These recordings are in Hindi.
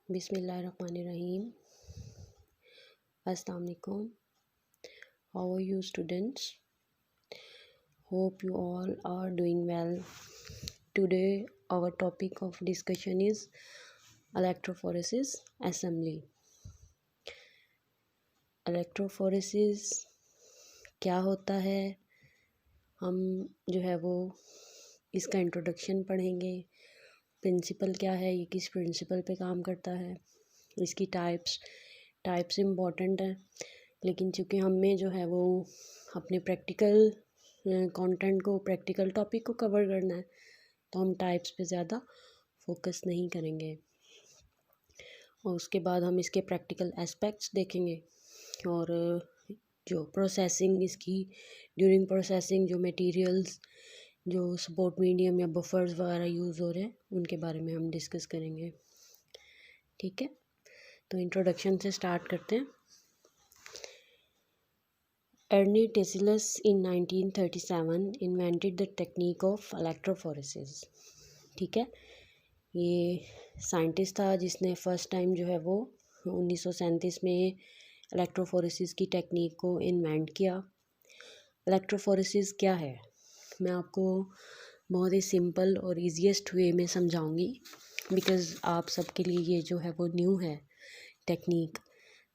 Bismillahirrahmanirrahim. Assalamu alaikum. How are you students? Hope you all are doing well. Today our topic of discussion is electrophoresis assembly. Electrophoresis क्या होता है, हम जो है वो इसका इंट्रोडक्शन पढ़ेंगे। प्रिंसिपल क्या है, ये किस प्रिंसिपल पे काम करता है, इसकी टाइप्स इम्पॉर्टेंट है, लेकिन चूँकि हमें जो है वो अपने प्रैक्टिकल कंटेंट को, प्रैक्टिकल टॉपिक को कवर करना है, तो हम टाइप्स पे ज़्यादा फोकस नहीं करेंगे। और उसके बाद हम इसके प्रैक्टिकल एस्पेक्ट्स देखेंगे और जो प्रोसेसिंग इसकी, ड्यूरिंग प्रोसेसिंग जो मटेरियल्स, जो सपोर्ट मीडियम या बफर्स वगैरह यूज़ हो रहे हैं, उनके बारे में हम डिस्कस करेंगे। ठीक है, तो इंट्रोडक्शन से स्टार्ट करते हैं। Ernie Tesselus in 1937 invented the technique of electrophoresis। ठीक है, ये साइंटिस्ट था जिसने फर्स्ट टाइम जो है वो 1937 में इलेक्ट्रोफोरेसिस की टेक्निक को इन्वेंट किया। इलेक्ट्रोफोरेसिस क्या है, मैं आपको बहुत ही सिंपल और ईजीएस्ट वे में समझाऊंगी, बिकॉज़ आप सबके लिए ये जो है वो न्यू है टेक्निक।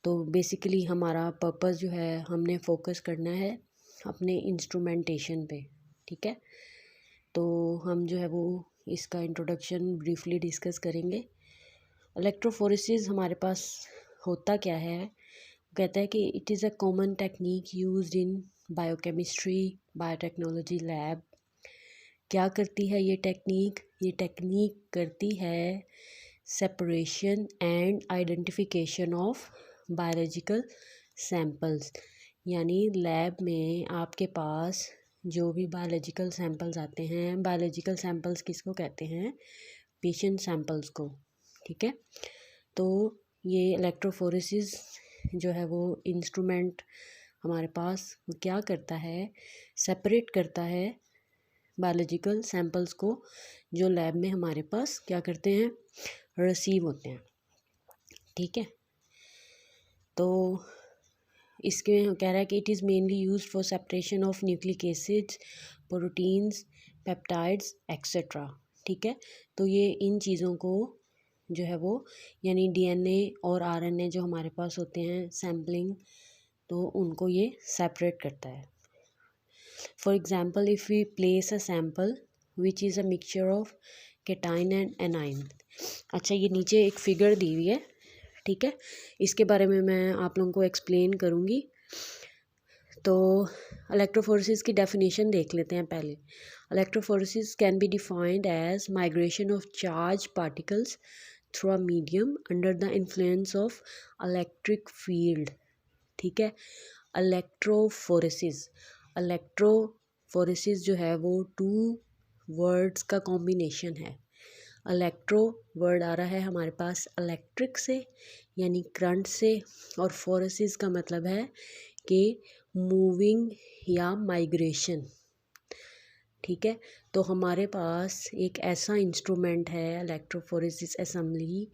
तो बेसिकली हमारा पर्पस जो है, हमने फोकस करना है अपने इंस्ट्रूमेंटेशन पे। ठीक है, तो हम जो है वो इसका इंट्रोडक्शन ब्रीफली डिस्कस करेंगे। इलेक्ट्रोफोरेसिस हमारे पास होता क्या है, कहता है कि it is a common technique used in biochemistry, biotechnology lab. क्या करती है ये टेक्निक? ये टेक्निक करती है separation and identification of biological samples. यानी लैब में आपके पास जो भी बायोलॉजिकल सैम्पल्स आते हैं, बायोलॉजिकल सैम्पल्स किसको कहते हैं? पेशेंट सैम्पल्स को। ठीक है, तो ये इलेक्ट्रोफोरेसिस जो है वो इंस्ट्रूमेंट हमारे पास वो क्या करता है, सेपरेट करता है बायोलॉजिकल सैम्पल्स को, जो लैब में हमारे पास क्या करते हैं, रिसीव होते हैं। ठीक है, तो इसके कह रहा है कि it is mainly used for separation of nucleic acids, proteins, peptides etcetera. ठीक है, तो ये इन चीज़ों को जो है वो, यानी डीएनए और आरएनए जो हमारे पास होते हैं सैम्पलिंग, तो उनको ये सेपरेट करता है। For example, if we place a sample which is a mixture of cation and anion. अच्छा, ये नीचे एक फिगर दी हुई है। ठीक है, इसके बारे में मैं आप लोगों को एक्सप्लेन करूँगी। तो इलेक्ट्रोफोरेसिस की डेफिनेशन देख लेते हैं पहले। Electrophoresis can be defined as migration of charge particles through a medium under the influence of electric field. ठीक है, इलेक्ट्रोफोरेसिस जो है वो टू वर्ड्स का कॉम्बिनेशन है। इलेक्ट्रो वर्ड आ रहा है हमारे पास इलेक्ट्रिक से, यानी करंट से, और फोरेसिस का मतलब है कि मूविंग या माइग्रेशन। ठीक है, तो हमारे पास एक ऐसा इंस्ट्रूमेंट है इलेक्ट्रोफोरेसिस असेंबली,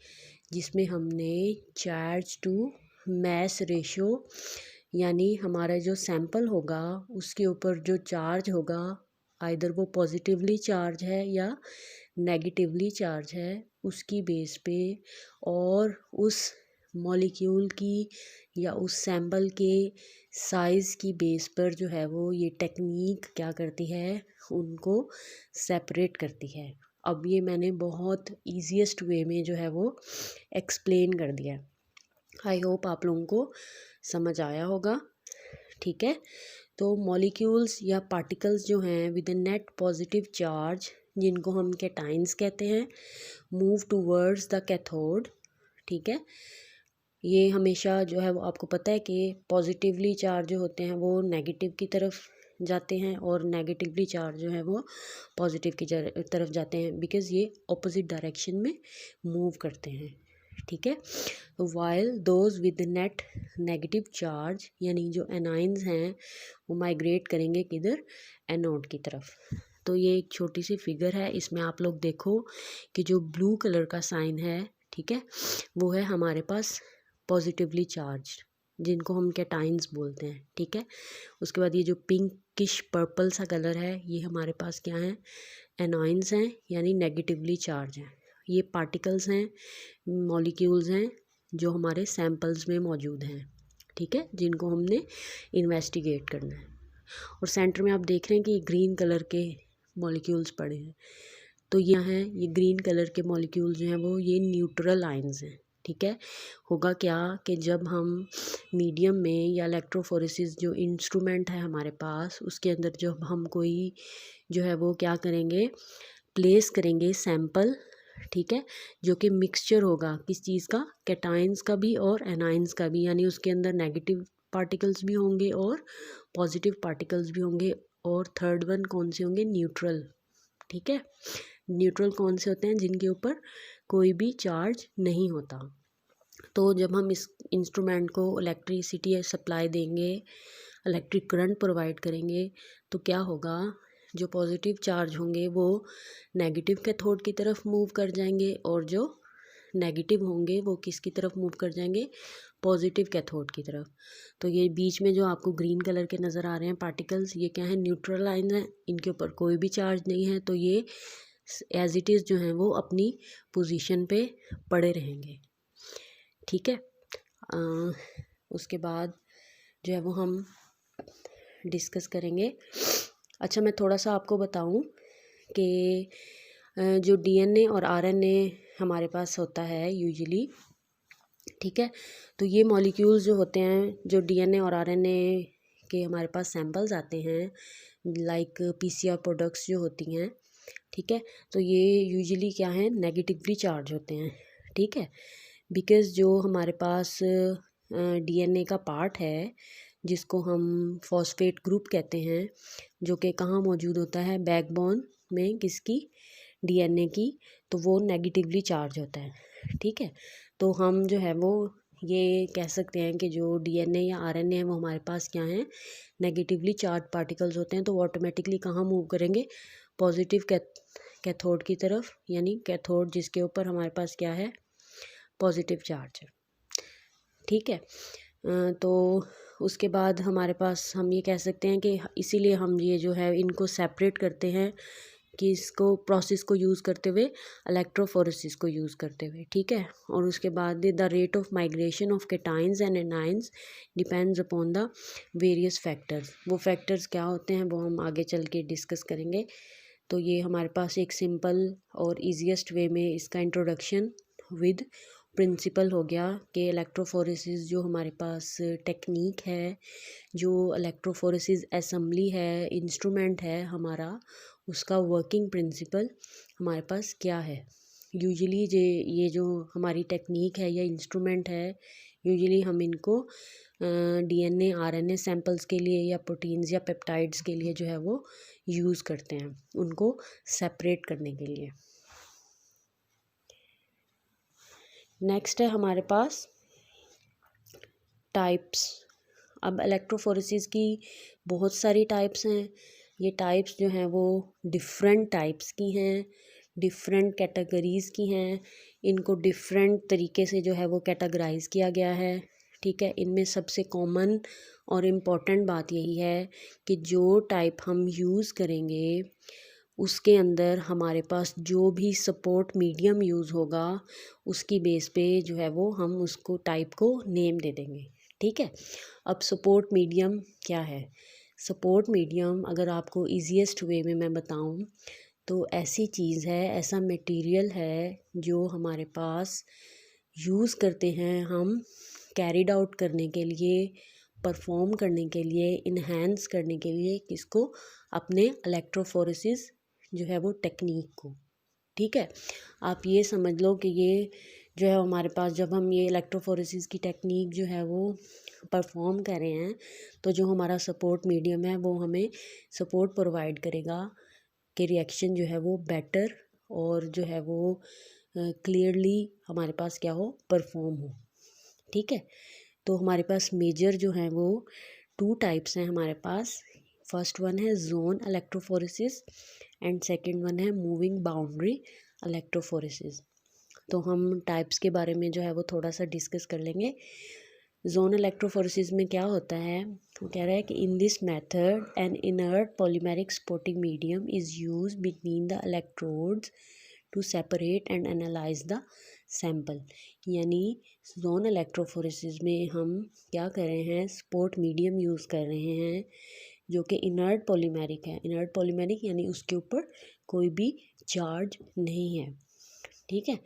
जिसमें हमने चार्ज टू मैस रेशो, यानी हमारा जो सैंपल होगा उसके ऊपर जो चार्ज होगा, आइदर वो पॉजिटिवली चार्ज है या नेगेटिवली चार्ज है, उसकी बेस पे और उस मॉलिक्यूल की या उस सैंपल के साइज़ की बेस पर जो है वो ये टेक्निक क्या करती है, उनको सेपरेट करती है। अब ये मैंने बहुत ईजीएस्ट वे में जो है वो एक्सप्लेन कर दिया। आई होप आप लोगों को समझ आया होगा। ठीक है, तो मॉलिक्यूल्स या पार्टिकल्स जो हैं विद नेट पॉजिटिव चार्ज, जिनको हम कैटाइंस कहते हैं, मूव टूवर्ड्स द कैथोड। ठीक है, ये हमेशा जो है वो आपको पता है कि पॉजिटिवली चार्ज जो होते हैं वो नेगेटिव की तरफ जाते हैं, और नेगेटिवली चार्ज जो है वो पॉजिटिव की तरफ जाते हैं, बिकॉज़ ये ऑपोजिट डायरेक्शन में मूव करते हैं। ठीक है, तो while those with net negative charge, यानी जो एनाइंस हैं वो माइग्रेट करेंगे किधर, एनोड की तरफ। तो ये एक छोटी सी फिगर है, इसमें आप लोग देखो कि जो ब्लू कलर का साइन है ठीक है, वो है हमारे पास पॉजिटिवली चार्ज, जिनको हम कैटाइंस बोलते हैं। ठीक है, उसके बाद ये जो पिंकिश पर्पल सा कलर है, ये हमारे पास क्या है, एनाइंस हैं, यानी नेगेटिवली चार्ज हैं। ये पार्टिकल्स हैं, मॉलिक्यूल्स हैं जो हमारे सैंपल्स में मौजूद हैं। ठीक है, जिनको हमने इन्वेस्टिगेट करना है। और सेंटर में आप देख रहे हैं कि ग्रीन कलर के मॉलिक्यूल्स पड़े हैं, तो यहाँ हैं ये ग्रीन कलर के मॉलिक्यूल जो हैं वो ये न्यूट्रल आयंस हैं। ठीक है, होगा क्या कि जब हम मीडियम में या इलेक्ट्रोफोरेसिस जो इंस्ट्रूमेंट है हमारे पास, उसके अंदर जब हम कोई जो है वो क्या करेंगे, प्लेस करेंगे सैंपल, ठीक है, जो कि मिक्सचर होगा किस चीज़ का, कैटाइंस का भी और एनाइंस का भी, यानी उसके अंदर नेगेटिव पार्टिकल्स भी होंगे और पॉजिटिव पार्टिकल्स भी होंगे, और थर्ड वन कौन से होंगे, न्यूट्रल। ठीक है, न्यूट्रल कौन से होते हैं, जिनके ऊपर कोई भी चार्ज नहीं होता। तो जब हम इस इंस्ट्रूमेंट को इलेक्ट्रिसिटी सप्लाई देंगे, इलेक्ट्रिक करंट प्रोवाइड करेंगे, तो क्या होगा, जो पॉजिटिव चार्ज होंगे वो नेगेटिव कैथोड की तरफ मूव कर जाएंगे, और जो नेगेटिव होंगे वो किसकी तरफ मूव कर जाएंगे, पॉजिटिव कैथोड की तरफ। तो ये बीच में जो आपको ग्रीन कलर के नज़र आ रहे हैं पार्टिकल्स, ये क्या है, न्यूट्रल आयन है, इनके ऊपर कोई भी चार्ज नहीं है, तो ये एज इट इज़ जो हैं वो अपनी पोजीशन पे पड़े रहेंगे। ठीक है, उसके बाद जो है वो हम डिस्कस करेंगे। अच्छा, मैं थोड़ा सा आपको बताऊं कि जो डीएनए और आरएनए हमारे पास होता है यूजुअली, ठीक है, तो ये मॉलिक्यूल्स जो होते हैं, जो डीएनए और आरएनए के हमारे पास सैंपल्स आते हैं, लाइक पीसीआर प्रोडक्ट्स जो होती हैं, ठीक है, तो ये यूजुअली क्या है, नेगेटिवली चार्ज होते हैं। ठीक है, बिकॉज़ जो हमारे पास डीएनए का पार्ट है, जिसको हम फॉस्फेट ग्रुप कहते हैं, जो कि कहाँ मौजूद होता है, बैकबोन में, किसकी, डीएनए की, तो वो नेगेटिवली चार्ज होता है। ठीक है, तो हम जो है वो ये कह सकते हैं कि जो डीएनए या आरएनए है वो हमारे पास क्या हैं, नेगेटिवली चार्ज पार्टिकल्स होते हैं, तो वो ऑटोमेटिकली कहाँ मूव करेंगे, पॉजिटिव कैथोड की तरफ, यानी कैथोड जिसके ऊपर हमारे पास क्या है, पॉजिटिव चार्ज है। ठीक है, तो उसके बाद हमारे पास हम ये कह सकते हैं कि इसीलिए हम ये जो है इनको सेपरेट करते हैं, कि इसको प्रोसेस को यूज़ करते हुए, इलेक्ट्रोफोरेसिस को यूज़ करते हुए। ठीक है, और उसके बाद the rate of migration of cations and anions depends upon the various factors. वो फैक्टर्स क्या होते हैं वो हम आगे चल के डिस्कस करेंगे। तो ये हमारे पास एक सिंपल और ईजीएस्ट वे में इसका इंट्रोडक्शन विद प्रिंसिपल हो गया कि इलेक्ट्रोफोरेसिस जो हमारे पास टेक्निक है, जो इलेक्ट्रोफोरेसिस असम्बली है, इंस्ट्रूमेंट है हमारा, उसका वर्किंग प्रिंसिपल हमारे पास क्या है। यूजुअली ये जो हमारी टेक्निक है या इंस्ट्रूमेंट है, यूजुअली हम इनको डीएनए आरएनए सैंपल्स के लिए या प्रोटीन्स या पेप्टाइड्स के लिए जो है वो यूज़ करते हैं, उनको सेपरेट करने के लिए। नेक्स्ट है हमारे पास टाइप्स। अब इलेक्ट्रोफोरेसिस की बहुत सारी टाइप्स हैं। ये टाइप्स जो हैं वो डिफरेंट टाइप्स की हैं, डिफरेंट कैटेगरीज़ की हैं, इनको डिफरेंट तरीके से जो है वो कैटेगराइज किया गया है। ठीक है, इनमें सबसे कॉमन और इम्पॉर्टेंट बात यही है कि जो टाइप हम यूज़ करेंगे उसके अंदर हमारे पास जो भी सपोर्ट मीडियम यूज़ होगा, उसकी बेस पे जो है वो हम उसको टाइप को नेम दे देंगे। ठीक है, अब सपोर्ट मीडियम क्या है, सपोर्ट मीडियम अगर आपको ईजीएस्ट वे में मैं बताऊं तो ऐसी चीज़ है, ऐसा मटेरियल है जो हमारे पास यूज़ करते हैं हम कैरिड आउट करने के लिए, परफॉर्म करने के लिए, इन्हेंस करने के लिए, किसको, अपने इलेक्ट्रोफोरेसिस जो है वो टेक्निक को। ठीक है, आप ये समझ लो कि ये जो है हमारे पास जब हम ये इलेक्ट्रोफोरेसिस की टेक्निक जो है वो परफॉर्म कर रहे हैं, तो जो हमारा सपोर्ट मीडियम है वो हमें सपोर्ट प्रोवाइड करेगा कि रिएक्शन जो है वो बेटर और जो है वो क्लियरली हमारे पास क्या हो, परफॉर्म हो। ठीक है, तो हमारे पास मेजर जो हैं वो 2 टाइप्स हैं हमारे पास। फर्स्ट वन है zone electrophoresis and second one है मूविंग बाउंड्री इलेक्ट्रोफोरेसिस। तो हम टाइप्स के बारे में जो है वो थोड़ा सा डिस्कस कर लेंगे। जोन इलेक्ट्रोफोरेसिस में क्या होता है, वो कह रहा है कि in this method an inert polymeric sporting medium is use between the electrodes to separate and analyse the sample. यानी जोन इलेक्ट्रोफोरेसिस में हम क्या कर रहे हैं, स्पोर्ट मीडियम यूज़ कर रहे हैं जो कि इनर्ट पॉलीमेरिक है। इनर्ट पॉलीमेरिक यानी उसके ऊपर कोई भी चार्ज नहीं है, ठीक है।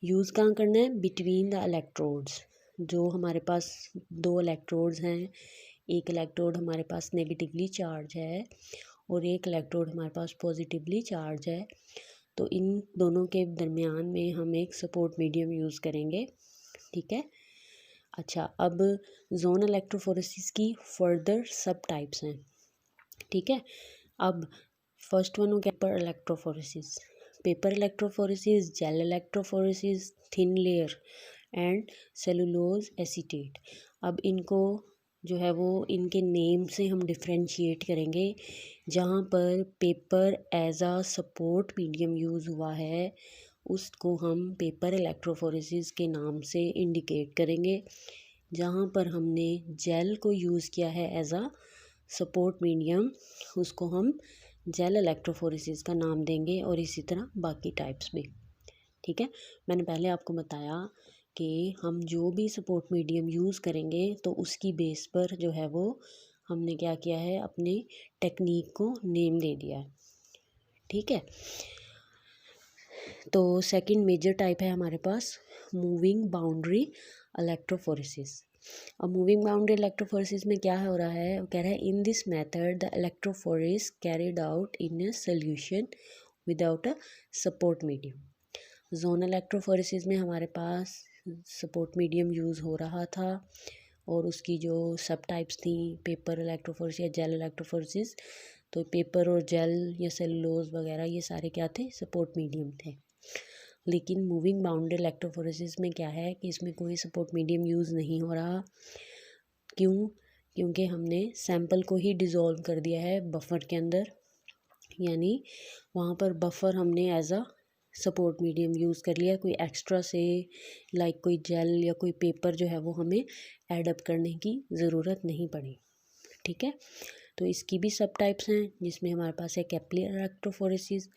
यूज़ कहाँ करना है, बिटवीन द इलेक्ट्रोड्स। जो हमारे पास दो इलेक्ट्रोड्स हैं, एक इलेक्ट्रोड हमारे पास नेगेटिवली चार्ज है और एक इलेक्ट्रोड हमारे पास पॉजिटिवली चार्ज है, तो इन दोनों के दरमियान में हम एक सपोर्ट मीडियम यूज़ करेंगे, ठीक है। अच्छा, अब जोन इलेक्ट्रोफोरेसिस की फर्दर सब टाइप्स हैं, ठीक है। अब फर्स्ट वन हो गया paper electrophoresis. Paper electrophoresis, gel electrophoresis, thin layer and cellulose acetate. अब इनको जो है वो इनके नेम से हम डिफ्रेंशिएट करेंगे। जहाँ पर पेपर एज आ सपोर्ट मीडियम यूज़ हुआ है उसको हम पेपर इलेक्ट्रोफोरेसिस के नाम से इंडिकेट करेंगे। जहाँ पर हमने जेल को यूज़ किया है एज आ सपोर्ट मीडियम, उसको हम जेल इलेक्ट्रोफोरेसिस का नाम देंगे, और इसी तरह बाकी टाइप्स भी, ठीक है। मैंने पहले आपको बताया कि हम जो भी सपोर्ट मीडियम यूज़ करेंगे तो उसकी बेस पर जो है वो हमने क्या किया है, अपने टेक्निक को नेम दे दिया है, ठीक है। तो सेकंड मेजर टाइप है हमारे पास मूविंग बाउंड्री इलेक्ट्रोफोरेसिस। अब मूविंग बाउंड्री इलेक्ट्रोफोरेसिस में क्या हो रहा है, वो कह रहा है in this method the electrophoresis carried out in a solution without a support medium. Zone electrophoresis में हमारे पास सपोर्ट मीडियम यूज़ हो रहा था और उसकी जो सब टाइप्स थी, पेपर इलेक्ट्रोफोरेसिस या जेल इलेक्ट्रोफोरेसिस, तो पेपर और जेल या सेलुलोज वगैरह ये सारे क्या थे, सपोर्ट मीडियम थे। लेकिन मूविंग बाउंड्री इलेक्ट्रोफोरेसिस में क्या है कि इसमें कोई सपोर्ट मीडियम यूज़ नहीं हो रहा। क्यों? क्योंकि हमने सैंपल को ही डिज़ोल्व कर दिया है बफर के अंदर, यानी वहाँ पर बफर हमने as a support medium use कर लिया। कोई एक्स्ट्रा से लाइक कोई जेल या कोई पेपर जो है वो हमें ऐड अप करने की ज़रूरत नहीं पड़ी, ठीक है। तो इसकी भी सब टाइप्स हैं, जिसमें हमारे पास है कैपिलरी इलेक्ट्रोफोरेसिस,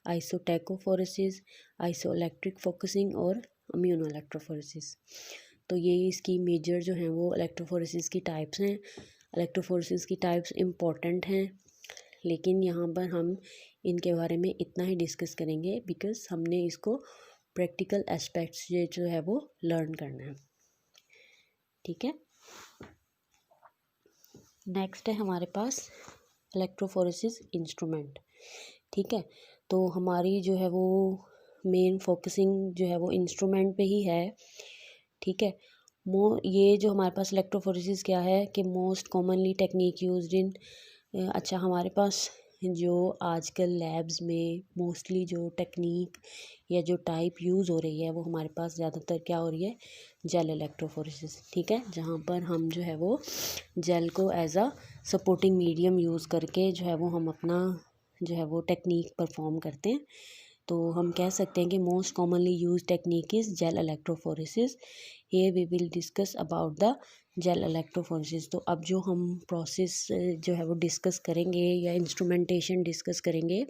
आइसोटेकोफोरेसिस, आइसोइलेक्ट्रिक फोकसिंग और इम्यूनो इलेक्ट्रोफोरेसिस। तो ये इसकी मेजर जो हैं वो इलेक्ट्रोफोरेसिस की टाइप्स हैं। इलेक्ट्रोफोरेसिस की टाइप्स इम्पॉर्टेंट हैं, लेकिन यहाँ पर हम इनके बारे में इतना ही डिस्कस करेंगे बिकॉज हमने इसको प्रैक्टिकल एस्पेक्ट्स जो है वो लर्न करना है, ठीक है। नेक्स्ट है हमारे पास इलेक्ट्रोफोरेसिस इंस्ट्रूमेंट, ठीक है। तो हमारी जो है वो मेन फोकसिंग जो है वो इंस्ट्रूमेंट पे ही है, ठीक है। ये जो हमारे पास इलेक्ट्रोफोरेसिस क्या है कि most commonly technique used in, अच्छा हमारे पास जो आजकल लैब्स में मोस्टली जो टेक्निक या जो टाइप यूज़ हो रही है वो हमारे पास ज़्यादातर क्या हो रही है, जेल इलेक्ट्रोफोरेसिस, ठीक है। जहाँ पर हम जो है वो जेल को as a supporting medium use करके जो है वो हम अपना जो है वो टेक्निक परफॉर्म करते हैं। तो हम कह सकते हैं कि most commonly use technique is gel electrophoresis. here we will discuss about the gel electrophoresis. तो अब जो हम प्रोसेस जो है वो डिस्कस करेंगे या इंस्ट्रूमेंटेशन डिस्कस करेंगे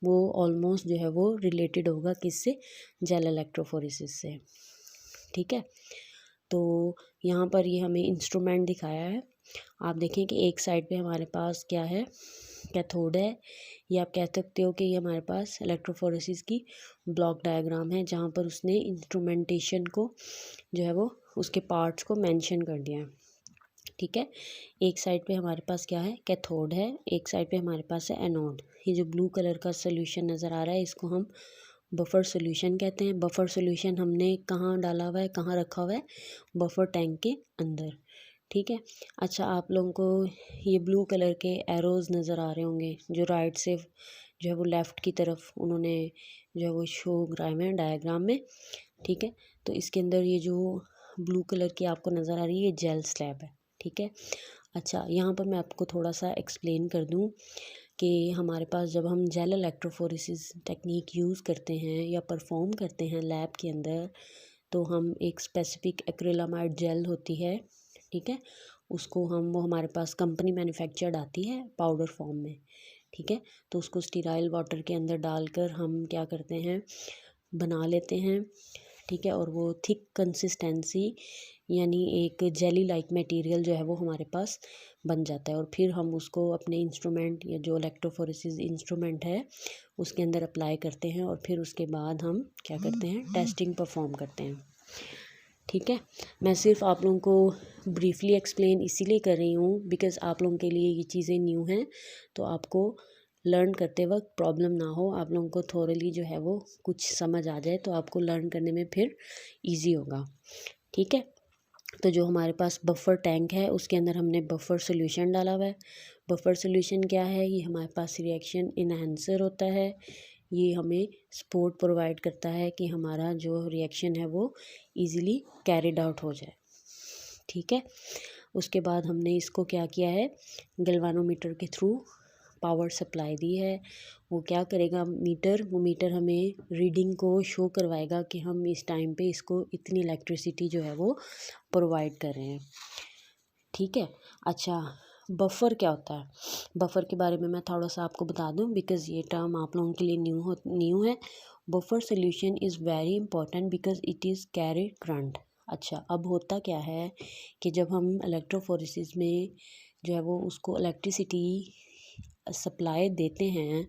वो ऑलमोस्ट जो है वो रिलेटेड होगा किससे, जेल इलेक्ट्रोफोरेसिस से, ठीक है। तो यहाँ पर ये हमें इंस्ट्रूमेंट दिखाया है। आप देखें कि एक साइड पे हमारे पास क्या है, कैथोड है। ये आप कह सकते हो कि ये हमारे पास इलेक्ट्रोफोरेसिस की ब्लॉक डायग्राम है, जहाँ पर उसने इंस्ट्रूमेंटेशन को जो है वो उसके पार्ट्स को मेंशन कर दिया है, ठीक है। एक साइड पे हमारे पास क्या है, कैथोड है, एक साइड पे हमारे पास है एनोड। ये जो ब्लू कलर का सोल्यूशन नज़र आ रहा है इसको हम बफर सोल्यूशन कहते हैं। बफर सोल्यूशन हमने कहाँ डाला हुआ है, कहाँ रखा हुआ है, बफर टैंक के अंदर, ठीक है। अच्छा, आप लोगों को ये ब्लू कलर के एरोज़ नज़र आ रहे होंगे जो राइट से जो है वो लेफ़्ट की तरफ उन्होंने जो है वो शो कराए हुए हैं डायग्राम में, ठीक है। तो इसके अंदर ये जो ब्लू कलर की आपको नज़र आ रही है ये जेल स्लैब है, ठीक है। अच्छा, यहाँ पर मैं आपको थोड़ा सा एक्सप्लेन कर दूँ कि हमारे पास जब हम जेल इलेक्ट्रोफोरेसिस टेक्निक यूज़ करते हैं या परफॉर्म करते हैं लैब के अंदर, तो हम एक स्पेसिफिक एक्रिलामाइड जेल होती है, ठीक है, उसको वो हमारे पास कंपनी मैन्युफैक्चर्ड आती है पाउडर फॉर्म में, ठीक है। तो उसको स्टीराइल वाटर के अंदर डालकर हम क्या करते हैं, बना लेते हैं, ठीक है। और वो थिक कंसिस्टेंसी यानी एक जेली लाइक मटेरियल जो है वो हमारे पास बन जाता है, और फिर हम उसको अपने इंस्ट्रूमेंट या जो इलेक्ट्रोफोरेसिस इंस्ट्रूमेंट है उसके अंदर अप्लाई करते हैं, और फिर उसके बाद हम क्या करते हैं, टेस्टिंग परफॉर्म करते हैं, ठीक है। मैं सिर्फ आप लोगों को ब्रीफली एक्सप्लेन इसीलिए कर रही हूँ बिकॉज़ आप लोगों के लिए ये चीज़ें न्यू हैं, तो आपको लर्न करते वक्त प्रॉब्लम ना हो, आप लोगों को थोरली जो है वो कुछ समझ आ जाए, तो आपको लर्न करने में फिर इजी होगा, ठीक है। तो जो हमारे पास बफर टैंक है उसके अंदर हमने बफर सोल्यूशन डाला हुआ है। बफर सोल्यूशन क्या है, ये हमारे पास रिएक्शन इन्हांसर होता है, ये हमें सपोर्ट प्रोवाइड करता है कि हमारा जो रिएक्शन है वो इजीली कैरिड आउट हो जाए, ठीक है। उसके बाद हमने इसको क्या किया है, गैल्वानोमीटर के थ्रू पावर सप्लाई दी है। वो क्या करेगा वो मीटर हमें रीडिंग को शो करवाएगा कि हम इस टाइम पे इसको इतनी इलेक्ट्रिसिटी जो है वो प्रोवाइड कर रहे हैं, ठीक है। अच्छा, बफ़र क्या होता है, बफ़र के बारे में मैं थोड़ा सा आपको बता दूं बिकॉज़ ये टर्म आप लोगों के लिए न्यू है। Buffer solution is very important because it is carried current. अच्छा, अब होता क्या है कि जब हम इलेक्ट्रोफोरेसिस में जो है वो उसको इलेक्ट्रिसिटी सप्लाई देते हैं,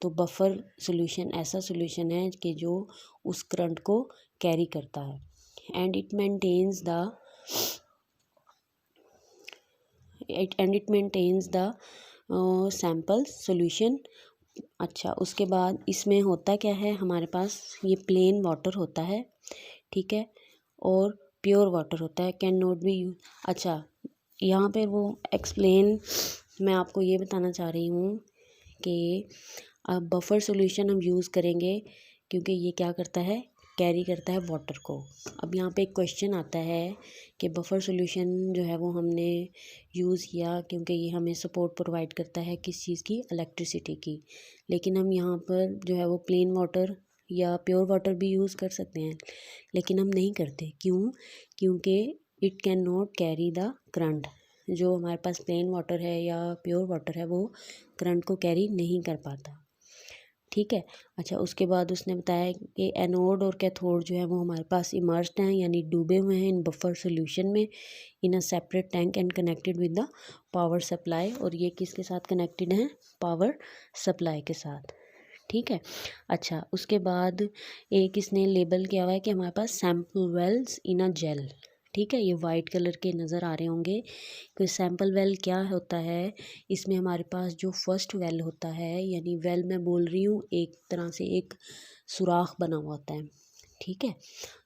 तो बफ़र सोल्यूशन ऐसा सोल्यूशन है कि जो उस करंट को कैरी करता है, and it maintains the sample solution. अच्छा, उसके बाद इसमें होता क्या है, हमारे पास ये प्लेन वाटर होता है, ठीक है, और प्योर वाटर होता है, कैन नॉट बी यूज। अच्छा, यहाँ पे वो एक्सप्लेन मैं आपको ये बताना चाह रही हूँ कि अब बफ़र सॉल्यूशन हम यूज़ करेंगे क्योंकि ये क्या करता है, कैरी करता है वाटर को। अब यहाँ पे एक क्वेश्चन आता है कि बफ़र सॉल्यूशन जो है वो हमने यूज़ किया क्योंकि ये हमें सपोर्ट प्रोवाइड करता है किस चीज़ की, इलेक्ट्रिसिटी की, लेकिन हम यहाँ पर जो है वो प्लेन वाटर या प्योर वाटर भी यूज़ कर सकते हैं, लेकिन हम नहीं करते, क्यों, क्योंकि it can not carry the current. जो हमारे पास प्लेन वाटर है या प्योर वाटर है वो करंट को कैरी नहीं कर पाता, ठीक है। अच्छा, उसके बाद उसने बताया कि एनोड और कैथोड जो है वो हमारे पास इमर्स्ड हैं यानी डूबे हुए हैं इन बफर सोल्यूशन में in a separate tank and connected with the power supply, और ये किसके साथ कनेक्टेड हैं, पावर सप्लाई के साथ, ठीक है। अच्छा, उसके बाद एक इसने लेबल किया हुआ है कि हमारे पास सैम्पल वेल्स इन अ जेल, ठीक है, ये वाइट कलर के नज़र आ रहे होंगे कि सैम्पल वेल क्या होता है। इसमें हमारे पास जो फर्स्ट वेल होता है, यानी वेल मैं बोल रही हूँ एक तरह से एक सुराख बना हुआ होता है, ठीक है।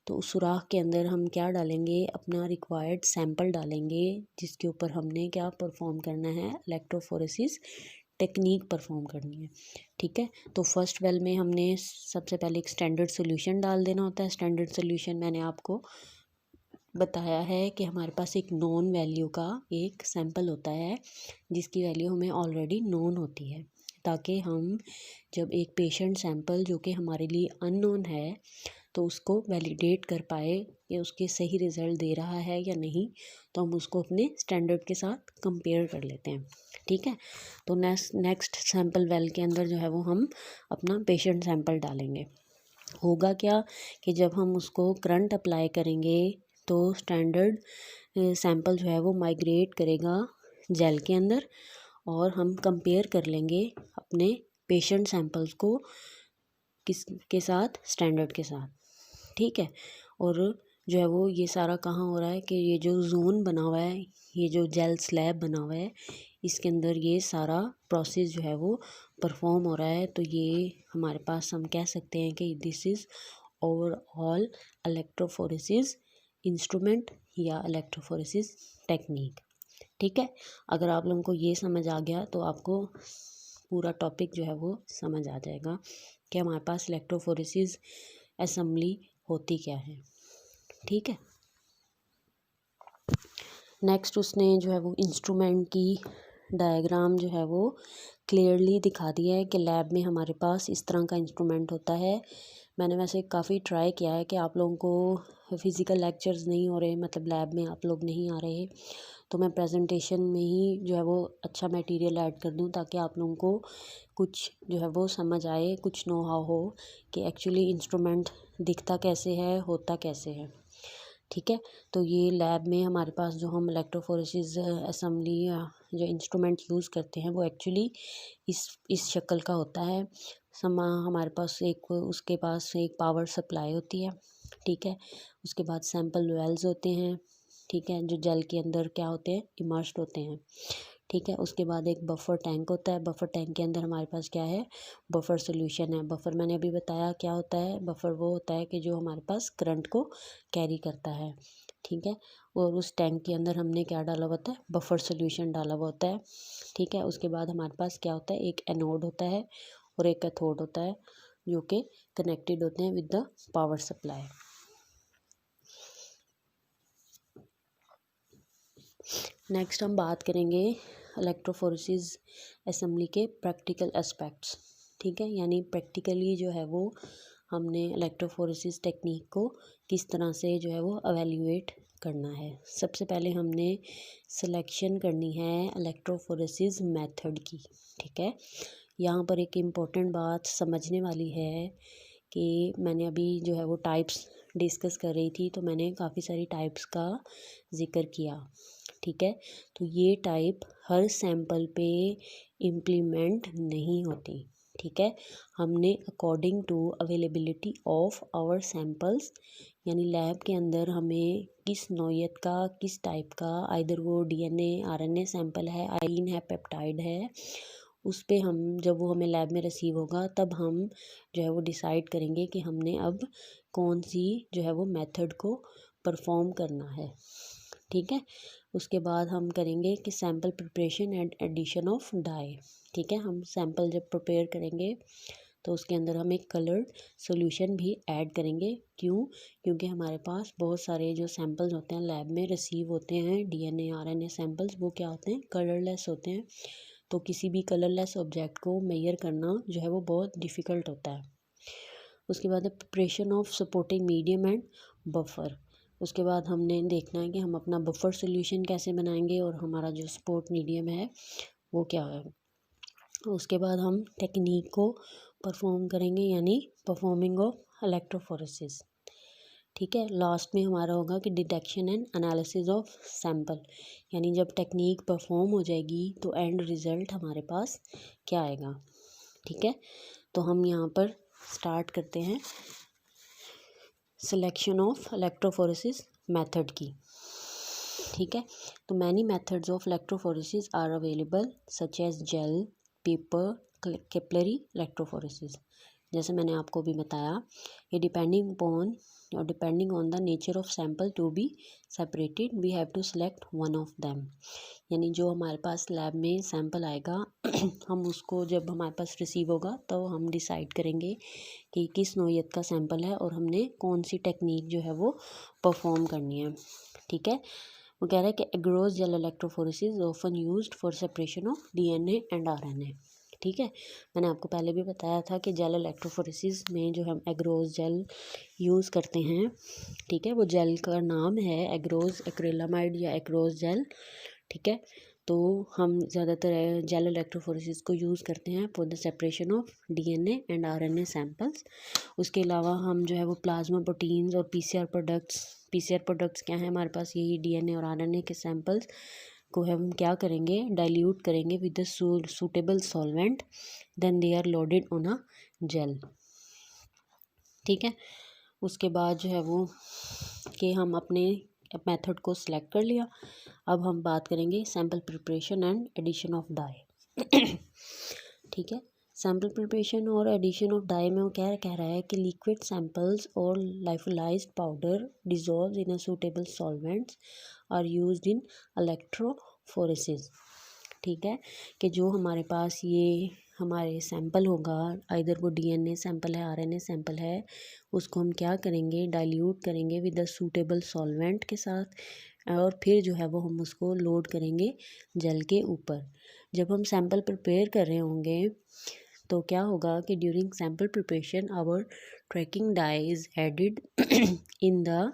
तो उस सुराख के अंदर हम क्या डालेंगे, अपना रिक्वायर्ड सैंपल डालेंगे जिसके ऊपर हमने क्या परफॉर्म करना है, इलेक्ट्रोफोरेसिस टेक्निक परफॉर्म करनी है, ठीक है। तो फर्स्ट वेल में हमने सबसे पहले एक स्टैंडर्ड सोल्यूशन डाल देना होता है। स्टैंडर्ड सोल्यूशन मैंने आपको बताया है कि हमारे पास एक नॉन वैल्यू का एक सैंपल होता है जिसकी वैल्यू हमें ऑलरेडी नोन होती है, ताकि हम जब एक पेशेंट सैंपल जो कि हमारे लिए अननोन है तो उसको वैलिडेट कर पाए कि उसके सही रिज़ल्ट दे रहा है या नहीं, तो हम उसको अपने स्टैंडर्ड के साथ कंपेयर कर लेते हैं, ठीक है। तो नेक्स्ट सैंपल वेल के अंदर जो है वो हम अपना पेशेंट सैंपल डालेंगे। होगा क्या कि जब हम उसको करंट अप्लाई करेंगे तो स्टैंडर्ड सैंपल जो है वो माइग्रेट करेगा जेल के अंदर, और हम कंपेयर कर लेंगे अपने पेशेंट सैंपल्स को किस के साथ, स्टैंडर्ड के साथ, ठीक है। और जो है वो ये सारा कहाँ हो रहा है कि ये जो जोन बना हुआ है, ये जो जेल स्लैब बना हुआ है, इसके अंदर ये सारा प्रोसेस जो है वो परफॉर्म हो रहा है। तो ये हमारे पास हम कह सकते हैं कि this is overall electrophoresis instrument या इलेक्ट्रोफोरेसिस टेक्निक, ठीक है। अगर आप लोगों को ये समझ आ गया तो आपको पूरा टॉपिक जो है वो समझ आ जाएगा कि हमारे पास इलेक्ट्रोफोरेसिस असेंबली होती क्या है, ठीक है। नेक्स्ट उसने जो है वो इंस्ट्रूमेंट की डायग्राम जो है वो क्लियरली दिखा दिया है कि लैब में हमारे पास इस तरह का इंस्ट्रूमेंट होता है। मैंने वैसे काफ़ी ट्राई किया है कि आप लोगों को फ़िज़िकल लेक्चर्स नहीं हो रहे, मतलब लैब में आप लोग नहीं आ रहे, तो मैं प्रेजेंटेशन में ही जो है वो अच्छा मटेरियल ऐड कर दूं ताकि आप लोगों को कुछ जो है वो समझ आए, कुछ नो हाउ हो कि एक्चुअली इंस्ट्रूमेंट दिखता कैसे है, होता कैसे है। ठीक है, तो ये लैब में हमारे पास जो हम इलेक्ट्रोफोरेसिस असेंबली जो इंस्ट्रूमेंट यूज़ करते हैं वो एक्चुअली इस शक्ल का होता है। हमारे पास उसके पास एक पावर सप्लाई होती है। ठीक है, उसके बाद सैंपल वेल्स होते हैं। ठीक है, जो जेल के अंदर क्या होते हैं, इमर्स्ड होते हैं। ठीक है, उसके बाद एक बफर टैंक होता है। बफर टैंक के अंदर हमारे पास क्या है, बफर सॉल्यूशन है। बफर मैंने अभी बताया क्या होता है। बफर वो होता है कि जो हमारे पास करंट को कैरी करता है। ठीक है, और उस टैंक के अंदर हमने क्या डाला हुआ होता है, बफर सॉल्यूशन डाला हुआ होता है। ठीक है, उसके बाद हमारे पास क्या होता है, एक एनोड होता है और एक कैथोड होता है जो कि कनेक्टेड होते हैं with the power supply. Next हम बात करेंगे इलेक्ट्रोफोरेसिस असेंबली के प्रैक्टिकल एस्पेक्ट्स। ठीक है, यानी प्रैक्टिकली जो है वो हमने इलेक्ट्रोफोरेसिस टेक्निक को किस तरह से जो है वो एवेल्यूएट करना है। सबसे पहले हमने सिलेक्शन करनी है इलेक्ट्रोफोरेसिस मेथड की। ठीक है, यहाँ पर एक इम्पोर्टेंट बात समझने वाली है कि मैंने अभी जो है वो टाइप्स डिस्कस कर रही थी, तो मैंने काफ़ी सारी टाइप्स का जिक्र किया। ठीक है, तो ये टाइप हर सैंपल पे इम्प्लीमेंट नहीं होती। ठीक है, हमने according to availability of our samples, यानी लैब के अंदर हमें किस नौयत का, किस टाइप का, आइदर वो डीएनए आरएनए सैंपल है, आइन है, पेप्टाइड है, उस पे हम जब वो हमें लैब में रिसीव होगा तब हम जो है वो डिसाइड करेंगे कि हमने अब कौन सी जो है वो मेथड को परफॉर्म करना है। ठीक है, उसके बाद हम करेंगे कि sample preparation and addition of dye. ठीक है, हम सैंपल जब प्रिपेयर करेंगे तो उसके अंदर हम एक कलर्ड सॉल्यूशन भी ऐड करेंगे। क्यों? क्योंकि हमारे पास बहुत सारे जो सैंपल्स होते हैं लैब में रिसीव होते हैं, डीएनए आरएनए सैंपल्स, वो क्या होते हैं, कलरलेस होते हैं। तो किसी भी कलरलेस ऑब्जेक्ट को मेजर करना जो है वो बहुत डिफ़िकल्ट होता है। उसके बाद है preparation of supporting medium and buffer. उसके बाद हमने देखना है कि हम अपना बफर सॉल्यूशन कैसे बनाएंगे और हमारा जो सपोर्ट मीडियम है वो क्या है। उसके बाद हम टेक्निक को परफॉर्म करेंगे, यानी परफॉर्मिंग ऑफ इलेक्ट्रोफोरेसिस। ठीक है, लास्ट में हमारा होगा कि detection and analysis of sample, यानी जब टेक्निक परफॉर्म हो जाएगी तो एंड रिज़ल्ट हमारे पास क्या आएगा। ठीक है, तो हम यहाँ पर स्टार्ट करते हैं सिलेक्शन ऑफ इलेक्ट्रोफोरेसिस मेथड की। ठीक है, तो many methods of electrophoresis are available such as gel, paper, capillary electrophoresis. जैसे मैंने आपको भी बताया, ये depending on the nature of sample to be separated we have to select one of them. यानी जो हमारे पास लैब में सैंपल आएगा हम उसको जब हमारे पास रिसीव होगा तो हम डिसाइड करेंगे कि किस नौयत का सैंपल है और हमने कौन सी टेक्निक जो है वो परफॉर्म करनी है। ठीक है, वो कह रहा है कि agarose gel electrophoresis often used for separation of DNA and RNA. ठीक है, मैंने आपको पहले भी बताया था कि जेल इलेक्ट्रोफोरेसिस में जो हम एग्रोस जेल यूज़ करते हैं। ठीक है, वो जेल का नाम है एग्रोस एक्रिलामाइड या एग्रोस जेल। ठीक है, तो हम ज़्यादातर जेल इलेक्ट्रोफोरेसिस को यूज़ करते हैं for the separation of DNA and RNA samples. उसके अलावा हम जो है वो प्लाज्मा प्रोटीन्स और पीसीआर प्रोडक्ट्स क्या हैं हमारे पास, यही डीएनए और आरएनए के सैंपल्स को हम क्या करेंगे, डाइल्यूट करेंगे with the suitable solvent, then they are loaded on a gel. ठीक है, उसके बाद जो है वो कि हम अपने मेथड को सिलेक्ट कर लिया। अब हम बात करेंगे sample preparation and addition of dye. ठीक है, सैंपल प्रिपरेशन और एडिशन ऑफ डाई में वो क्या कह रहा है कि लिक्विड सैंपल्स और lyophilised powder dissolve in a suitable solvents are used in electrophoresis. ठीक है, कि जो हमारे पास ये हमारे सैंपल होगा, आइदर वो डीएनए सैंपल है, आरएनए सैंपल है, उसको हम क्या करेंगे, डाइल्यूट करेंगे विद द सूटेबल सॉल्वेंट के साथ, और फिर जो है वो हम उसको लोड करेंगे जेल के ऊपर। जब हम सैंपल प्रिपेयर कर रहे होंगे तो क्या होगा कि during sample preparation our tracking dye is added in the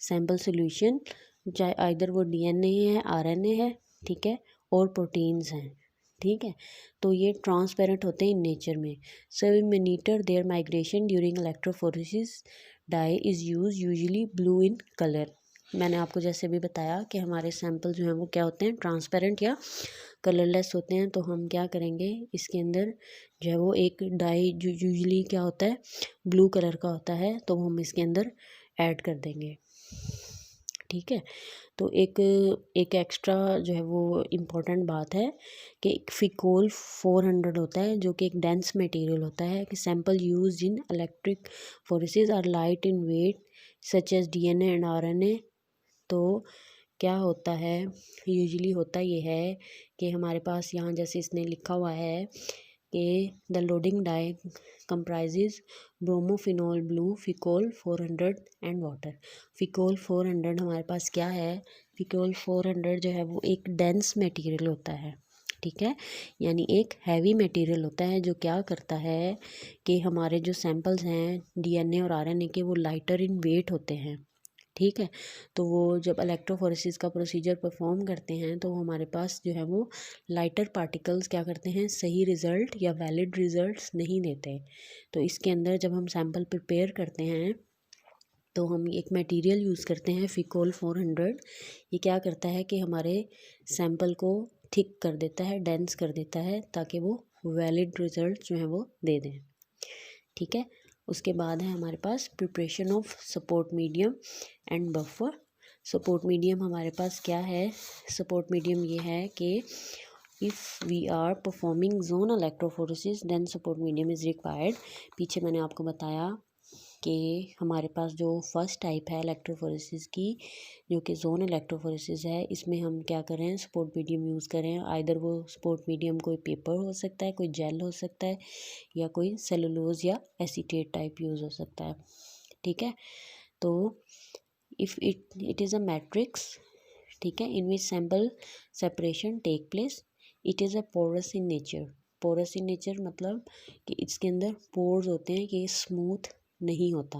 sample solution, चाहे आइदर वो डीएनए है, आरएनए है, ठीक है, और प्रोटीन्स हैं, ठीक है। तो ये ट्रांसपेरेंट होते हैं इन नेचर में। So we monitor their migration during electrophoresis. Dye is usually blue in colour. मैंने आपको जैसे भी बताया कि हमारे सैंपल जो हैं वो क्या होते हैं, ट्रांसपेरेंट या कलरलेस होते हैं। तो हम क्या करेंगे, इसके अंदर जो है वो एक डाई जो यूजुअली क्या होता है, ब्लू कलर का होता है, तो हम इसके अंदर ऐड कर देंगे, ठीक है। तो एक एक्स्ट्रा जो है वो इम्पोर्टेंट बात है कि फिकोल 400 होता है, जो कि एक डेंस मटेरियल होता है कि sample use in electrophoresis are light in weight such as DNA and RNA. तो क्या होता है, यूजुअली होता ये है कि हमारे पास यहाँ जैसे इसने लिखा हुआ है कि the loading dye comprises bromophenol blue ficoll 400 and water. Ficoll 400 हमारे पास क्या है, फिकोल 400 जो है वो एक डेंस मटेरियल होता है, ठीक है, यानी एक हैवी मटेरियल होता है जो क्या करता है कि हमारे जो सैंपल्स हैं डीएनए और आरएनए के वो लाइटर इन वेट होते हैं, ठीक है। तो वो जब इलेक्ट्रोफोरेसिस का प्रोसीजर परफॉर्म करते हैं तो हमारे पास जो है वो लाइटर पार्टिकल्स क्या करते हैं, सही रिज़ल्ट या वैलिड रिज़ल्ट्स नहीं देते। तो इसके अंदर जब हम सैंपल प्रिपेयर करते हैं तो हम एक मटेरियल यूज़ करते हैं फिकोल 400। ये क्या करता है कि हमारे सैंपल को थिक कर देता है, डेंस कर देता है, ताकि वो वैलिड रिज़ल्ट जो है वो दे दें, ठीक है। उसके बाद है हमारे पास preparation of support medium and buffer. Support medium हमारे पास क्या है, सपोर्ट मीडियम ये है कि if we are performing zone electrophoresis then support medium is required. पीछे मैंने आपको बताया कि हमारे पास जो फर्स्ट टाइप है इलेक्ट्रोफोरेसिस की, जो कि जोन इलेक्ट्रोफोरेसिस है, इसमें हम क्या करें, सपोर्ट मीडियम यूज़ करें। आइदर वो सपोर्ट मीडियम कोई पेपर हो सकता है, कोई जेल हो सकता है, या कोई सेलुलोज या एसीटेट टाइप यूज़ हो सकता है, ठीक है। तो if it is a matrix, ठीक है, in which sample separation take place, it is a porous in nature. Porous in nature मतलब कि इसके अंदर पोर्स होते हैं कि स्मूथ नहीं होता,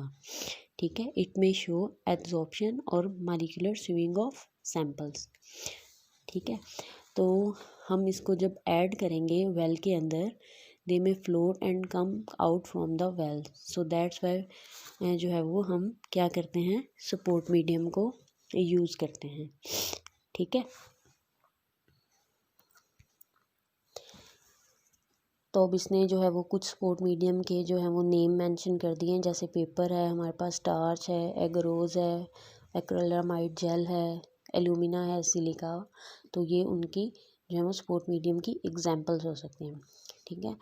ठीक है। इट में शो एब्जॉर्प्शन और मॉलिक्यूलर स्विंग ऑफ सैंपल्स, ठीक है। तो हम इसको जब ऐड करेंगे वेल के अंदर, दे में float and come out from the well, so that's why जो है वो हम क्या करते हैं, सपोर्ट मीडियम को यूज़ करते हैं, ठीक है। तो अब इसने जो है वो कुछ सपोर्ट मीडियम के जो है वो नेम मेंशन कर दिए हैं, जैसे पेपर है हमारे पास, स्टार्च है, एगरोज है, एक्रिलामाइड जेल है, एल्यूमिना है, सिलिका। तो ये उनकी जो है वो सपोर्ट मीडियम की एग्जांपल्स हो सकते हैं, ठीक है।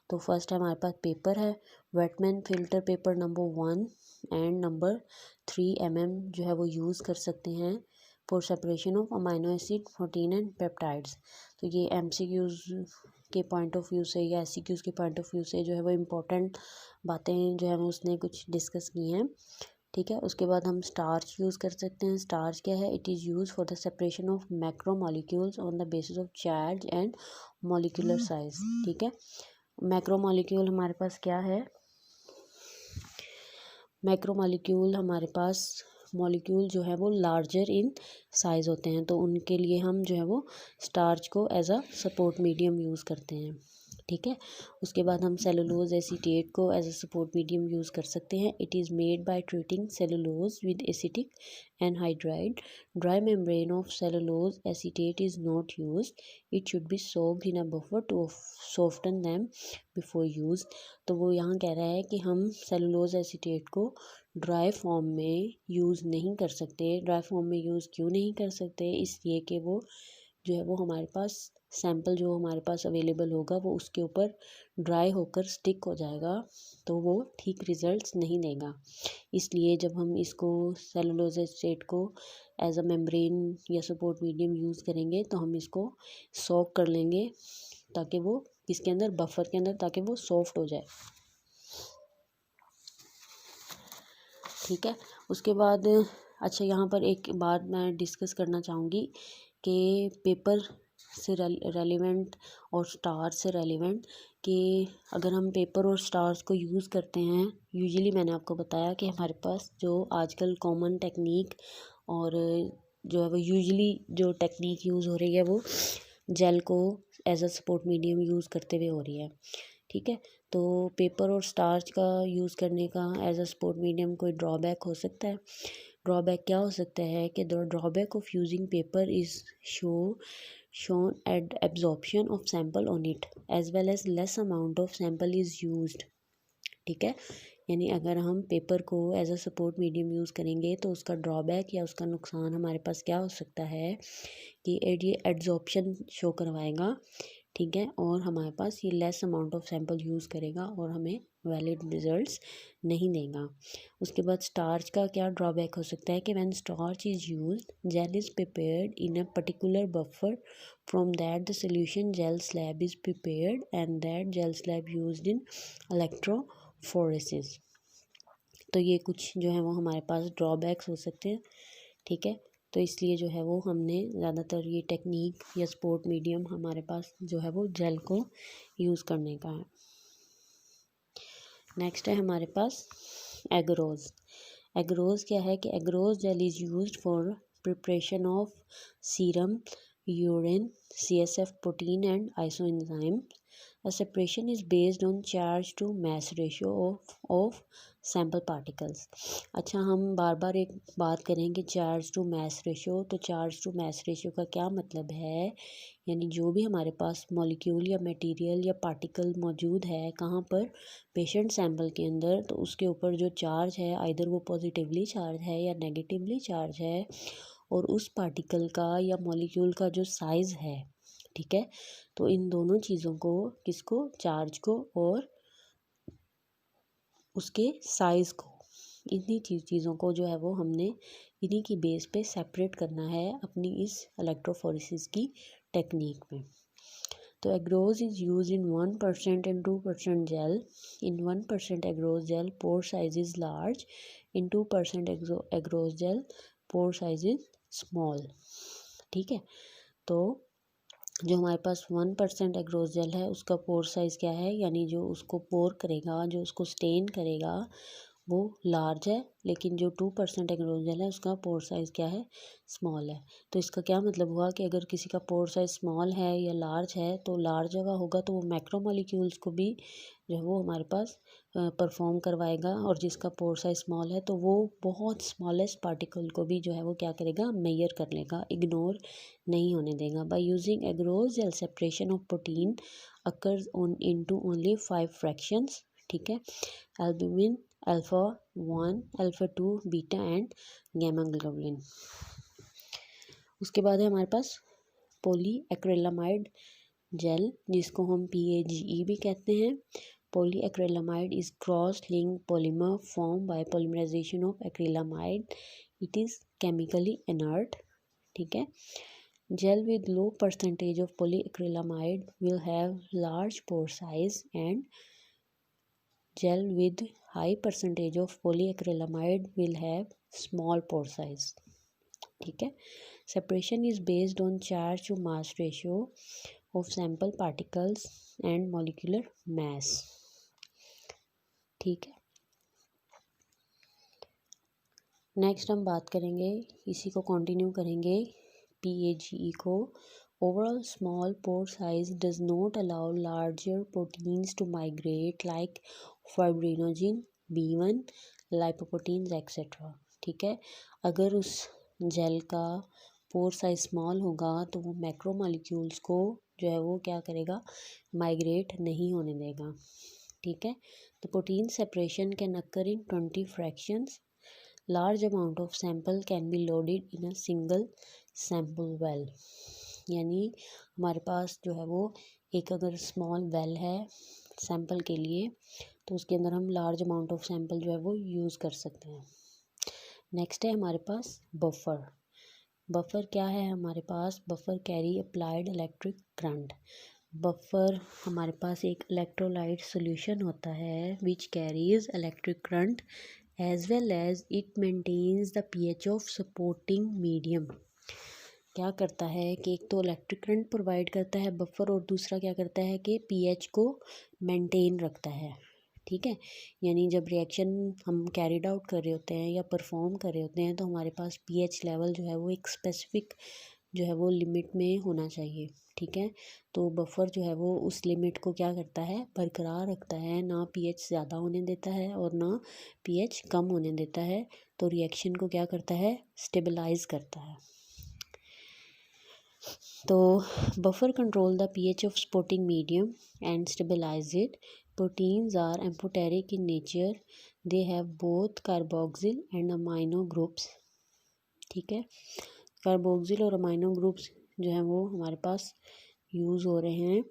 तो फर्स्ट है हमारे पास पेपर है, Whatman filter paper number 1 and number 3 mm जो है वो यूज़ कर सकते हैं for separation of amino acid, protein and peptides. तो ये MCQs के पॉइंट ऑफ व्यू से या SCQs के पॉइंट ऑफ व्यू से जो है वो इम्पोर्टेंट बातें जो है वो उसने कुछ डिस्कस की हैं, ठीक है। उसके बाद हम स्टार्च यूज़ कर सकते हैं। स्टार्च क्या है, it is use for the separation of macro molecules on the basis of charge and molecular size, ठीक है। मैक्रो मॉलिक्यूल हमारे पास क्या है, मैक्रो मॉलिक्यूल हमारे पास मॉलिक्यूल जो है वो लार्जर इन साइज़ होते हैं, तो उनके लिए हम जो है वो स्टार्च को as a support medium use करते हैं, ठीक है। उसके बाद हम सेलुलोज एसीटेट को as a support medium use कर सकते हैं। It is made by treating cellulose with acetic anhydride. Dry membrane of cellulose acetate is not use, it should be soaked in a buffer to soften them before use. तो वो यहाँ कह रहा है कि हम सेलुलोज एसीटेट को ड्राई फॉर्म में यूज़ नहीं कर सकते। ड्राई फॉर्म में यूज़ क्यों नहीं कर सकते, इसलिए कि वो जो है वो हमारे पास सैंपल जो हमारे पास अवेलेबल होगा वो उसके ऊपर ड्राई होकर स्टिक हो जाएगा, तो वो ठीक रिजल्ट्स नहीं देगा। इसलिए जब हम इसको सेलुलोज एसीटेट को एज अ मेम्ब्रेन या सपोर्ट मीडियम यूज़ करेंगे तो हम इसको सॉक कर लेंगे ताकि वो किसके अंदर, बफर के अंदर, ताकि वो सॉफ्ट हो जाए। ठीक है। उसके बाद अच्छा यहाँ पर एक बात मैं डिस्कस करना चाहूँगी कि पेपर से रेलिवेंट और स्टार से रेलिवेंट, कि अगर हम पेपर और स्टार्स को यूज़ करते हैं, यूजुअली मैंने आपको बताया कि हमारे पास जो आजकल कॉमन टेक्निक और जो है वो यूजुअली जो टेक्निक यूज़ हो रही है वो जेल को as a support medium use करते हुए हो रही है। ठीक है। तो पेपर और स्टार्च का यूज़ करने का एज अ सपोर्ट मीडियम कोई ड्रॉबैक हो सकता है? ड्रॉबैक क्या हो सकता है कि the drawback of using paper is shown at absorption of sample on it as well as less amount of sample is used। ठीक है। यानी अगर हम पेपर को as a support medium use करेंगे तो उसका ड्रॉबैक या उसका नुकसान हमारे पास क्या हो सकता है कि ये एड्जॉर्प्शन शो करवाएगा। ठीक है। और हमारे पास ये less amount of sample use करेगा और हमें वैलिड रिजल्ट्स नहीं देगा। उसके बाद स्टार्च का क्या ड्रॉबैक हो सकता है कि when starch is used gel is prepared in a particular buffer from that the solution gel slab is prepared and that gel slab used in electrophoresis. तो ये कुछ जो है वो हमारे पास ड्रॉबैक्स हो सकते हैं। ठीक है। तो इसलिए जो है वो हमने ज़्यादातर ये टेक्निक या सपोर्ट मीडियम हमारे पास जो है वो जेल को यूज़ करने का है। नेक्स्ट है हमारे पास एगरोज। एगरोज क्या है कि agarose jail is used for preparation of serum, urine, CSF protein and isoenzyme. A separation is based on charge to mass ratio of sample particles। अच्छा, हम बार बार एक बात करें कि चार्ज टू मैस रेशियो, तो चार्ज टू मैस रेशियो का क्या मतलब है? यानी जो भी हमारे पास मॉलिक्यूल या मटेरियल या पार्टिकल मौजूद है कहाँ पर, पेशेंट सैंपल के अंदर, तो उसके ऊपर जो चार्ज है आइदर वो पॉजिटिवली चार्ज है या नेगेटिवली चार्ज है, और उस पार्टिकल का या मॉलिक्यूल का जो साइज़ है। ठीक है। तो इन दोनों चीज़ों को, किसको, चार्ज को और उसके साइज़ को, इन्हीं चीज़ों को जो है वो हमने इन्हीं की बेस पे सेपरेट करना है अपनी इस इलेक्ट्रोफोरेसिस की टेक्निक में। तो agarose is use in 1% and 2% gel. In 1% agarose gel pore size is large, in 2% agarose gel pore size is small. ठीक है। तो जो हमारे पास 1% एग्रोज जेल है उसका पोर साइज़ क्या है, यानी जो उसको पोर करेगा, जो उसको स्टेन करेगा वो लार्ज है, लेकिन जो 2% एग्रोज जेल है उसका पोर साइज़ क्या है, स्मॉल है। तो इसका क्या मतलब हुआ कि अगर किसी का पोर साइज़ स्मॉल है या लार्ज है, तो लार्ज जगह होगा तो वो मैक्रोमोलिक्यूल्स को भी जो है वो हमारे पास परफॉर्म करवाएगा, और जिसका पोर साइज स्मॉल है तो वो बहुत स्मॉलेस्ट पार्टिकल को भी जो है वो क्या करेगा, मेजर कर लेगा, इग्नोर नहीं होने देगा। By using agarose gel separation of protein occurs on into only 5 fractions. ठीक है। Albumin, alpha 1, alpha 2, beta and gamma globulin. उसके बाद है हमारे पास पॉलीएक्रिलामाइड जेल, जिसको हम PAGE भी कहते हैं। Polyacrylamide is cross-linked polymer formed by polymerization of acrylamide. It is chemically inert। ठीक है। Gel with low percentage of polyacrylamide will have large pore size and gel with high percentage of polyacrylamide will have small pore size। ठीक है। Separation is based on charge to mass ratio of sample particles and molecular mass। ठीक है। नेक्स्ट हम बात करेंगे, इसी को कंटिन्यू करेंगे, PAGE को। Overall small pore size does not allow larger proteins to migrate like fibrinogen, B1, lipoproteins etcetera. ठीक है। अगर उस जेल का पोर साइज स्मॉल होगा तो वो मैक्रोमोलिक्यूल्स को जो है वो क्या करेगा, माइग्रेट नहीं होने देगा। ठीक है। The protein separation can occur in 20 fractions। Large amount of sample can be loaded in a single sample well। यानी हमारे पास जो है वो एक अगर स्मॉल वेल है सैंपल के लिए, तो उसके अंदर हम लार्ज अमाउंट ऑफ सैंपल जो है वो यूज़ कर सकते हैं। नेक्स्ट है हमारे पास बफर। बफर क्या है हमारे पास, buffer carry applied electric current. Buffer हमारे पास एक इलेक्ट्रोलाइट सॉल्यूशन होता है which carries electric current as well as it maintains the pH of supporting medium. क्या करता है कि एक तो इलेक्ट्रिक करंट प्रोवाइड करता है बफर, और दूसरा क्या करता है कि पीएच को मेंटेन रखता है। ठीक है, यानी जब रिएक्शन हम कैरिड आउट कर रहे होते हैं या परफॉर्म कर रहे होते हैं तो हमारे पास पीएच लेवल जो है वो एक स्पेसिफिक जो है वो लिमिट में होना चाहिए। ठीक है, तो बफर जो है वो उस लिमिट को क्या करता है, बरकरार रखता है, ना पीएच ज़्यादा होने देता है और ना पीएच कम होने देता है। तो रिएक्शन को क्या करता है, स्टेबलाइज करता है। तो buffer control the pH of supporting medium and stabilize it. Proteins are amphoteric in nature. They have both carboxyl and amino groups. ठीक है, कार्बोक्सिल और अमाइनो ग्रुप्स जो है वो हमारे पास यूज़ हो रहे हैं।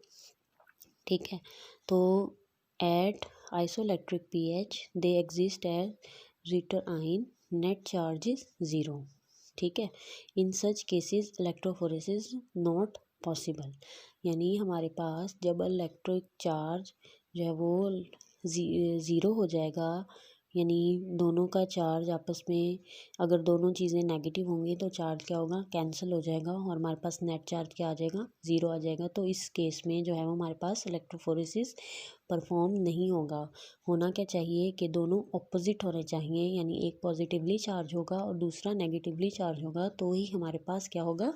ठीक है, तो at isoelectric pH they exist as zwitterion, net charge is zero. ठीक है, in such cases electrophoresis not possible. यानी हमारे पास जब इलेक्ट्रिक चार्ज जो है वो ज़ीरो हो जाएगा, यानी दोनों का चार्ज आपस में, अगर दोनों चीज़ें नेगेटिव होंगी तो चार्ज क्या होगा, कैंसिल हो जाएगा और हमारे पास नेट चार्ज क्या आ जाएगा, ज़ीरो आ जाएगा। तो इस केस में जो है वो हमारे पास इलेक्ट्रोफोरेसिस परफॉर्म नहीं होगा। होना क्या चाहिए कि दोनों ऑपोजिट होने चाहिए, यानी एक पॉजिटिवली चार्ज होगा और दूसरा नेगेटिवली चार्ज होगा, तो ही हमारे पास क्या होगा,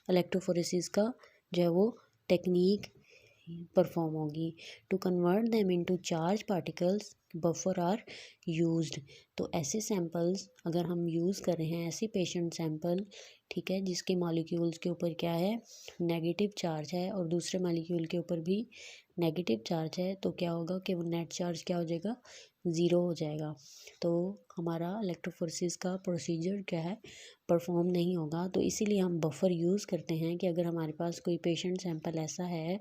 इलेक्ट्रोफोरेसिस का जो है वो टेक्निक परफॉर्म होगी। To convert them into charge particles buffer are used. तो ऐसे सैंपल्स अगर हम यूज़ कर रहे हैं, ऐसे पेशेंट सैंपल, ठीक है, जिसके मॉलिक्यूल्स के ऊपर क्या है, नेगेटिव चार्ज है और दूसरे मॉलिक्यूल के ऊपर भी नेगेटिव चार्ज है, तो क्या होगा कि वो नेट चार्ज क्या हो जाएगा, ज़ीरो हो जाएगा। तो हमारा इलेक्ट्रोफोरेसिस का प्रोसीजर क्या है, परफॉर्म नहीं होगा। तो इसीलिए हम बफर यूज़ करते हैं कि अगर हमारे पास कोई पेशेंट सैंपल ऐसा है